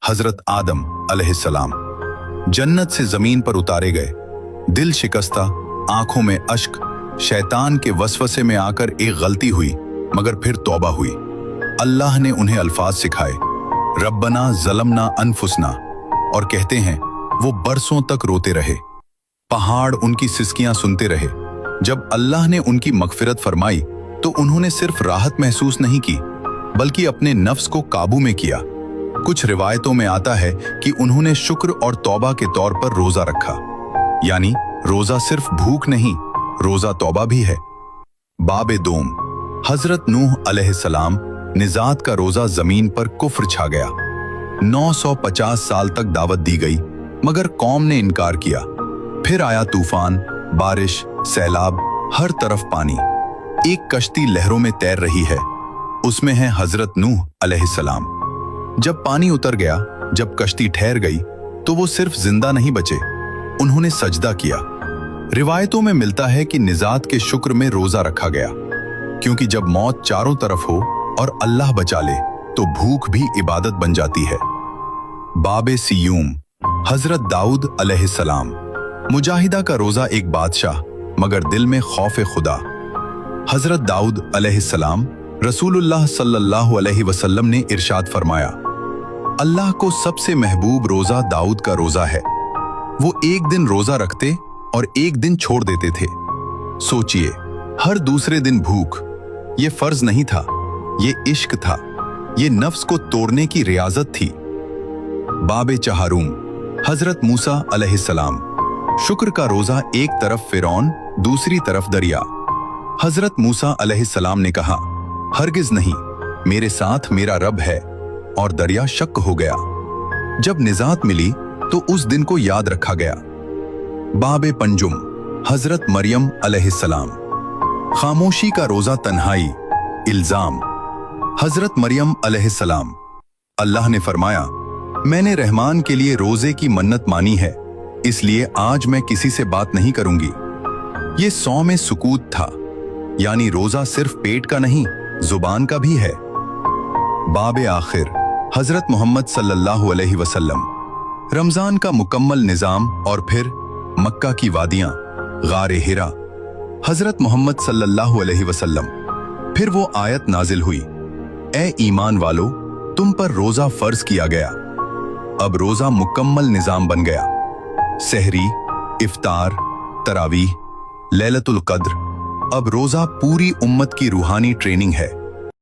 हजरत आदम अलैहिस्सलाम जन्नत से जमीन पर उतारे गए, दिल शिकस्ता, आंखों में अश्क, शैतान के वसवसे में आकर एक गलती हुई मगर फिर तौबा हुई। अल्लाह ने उन्हें अल्फाज सिखाए, रब्बना ज़लमना अनफुसना, और कहते हैं वो बरसों तक रोते रहे। पहाड़ उनकी सिसकियां सुनते रहे। जब अल्लाह ने उनकी मगफिरत फरमाई तो उन्होंने सिर्फ राहत महसूस नहीं की बल्कि अपने नफ्स को काबू में किया। कुछ रिवायतों में आता है कि उन्होंने शुक्र और तौबा के तौर पर रोजा रखा, यानी रोजा सिर्फ भूख नहीं, रोजा तौबा भी है। बाबे दोम हजरत नूह अलैहिस्सलाम निजात का रोजा जमीन पर कुफ्र छा गया। 950 साल तक दावत दी गई मगर कौम ने इनकार किया। फिर आया तूफान, बारिश, सैलाब, हर तरफ पानी। एक कश्ती लहरों में तैर रही है, उसमें है हजरत नूह अलैहिस्सलाम। जब पानी उतर गया, जब कश्ती ठहर गई तो वो सिर्फ जिंदा नहीं बचे, उन्होंने सजदा किया। रिवायतों में मिलता है कि निजात के शुक्र में रोजा रखा गया, क्योंकि जब मौत चारों तरफ हो और अल्लाह बचा ले तो भूख भी इबादत बन जाती है। बाबे सियूम हजरत दाऊद अलैहिस्सलाम मुजाहिदा का रोजा एक बादशाह मगर दिल में खौफ खुदा। हजरत दाऊद अलैहिस्सलाम रसूलुल्लाह सल्लल्लाहु अलैहि वसल्लम ने इरशाद फरमाया, अल्लाह को सबसे महबूब रोजा दाऊद का रोजा है। वो एक दिन रोजा रखते और एक दिन छोड़ देते थे। सोचिए, हर दूसरे दिन भूख। ये फर्ज नहीं था, ये इश्क था, ये नफ्स को तोड़ने की रियाजत थी। बाबे चहारूम हजरत मूसा अलैहिस्सलाम शुक्र का रोजा, एक तरफ फिरौन दूसरी तरफ दरिया। हजरत मूसा अलैहिस्सलाम ने कहा, हरगिज नहीं, मेरे साथ मेरा रब है, और दरिया शक हो गया। जब निजात मिली तो उस दिन को याद रखा गया। बाबे पंजुम हजरत मरियम अलैहिस्सलाम खामोशी का रोजा, तन्हाई, इल्जाम। हजरत मरियम अलैहिस्सलाम, अल्लाह ने फरमाया, मैंने रहमान के लिए रोजे की मन्नत मानी है, इसलिए आज मैं किसी से बात नहीं करूंगी। ये सौ में सुकूत था, यानी रोजा सिर्फ पेट का नहीं, जुबान का भी है। बाबे आखिर हजरत मोहम्मद सल्लल्लाहु अलैहि वसल्लम रमजान का मुकम्मल निजाम और फिर मक्का की वादियां, गारे हिरा। हजरत मोहम्मद सल्लल्लाहु अलैहि वसल्लम, फिर वो आयत नाजिल हुई, ए ईमान वालो, तुम पर रोजा फर्ज किया गया। अब रोजा मुकम्मल निजाम बन गया। सहरी, इफ्तार, तरावीह, लैलतुल कद्र। अब रोजा पूरी उम्मत की रूहानी ट्रेनिंग है।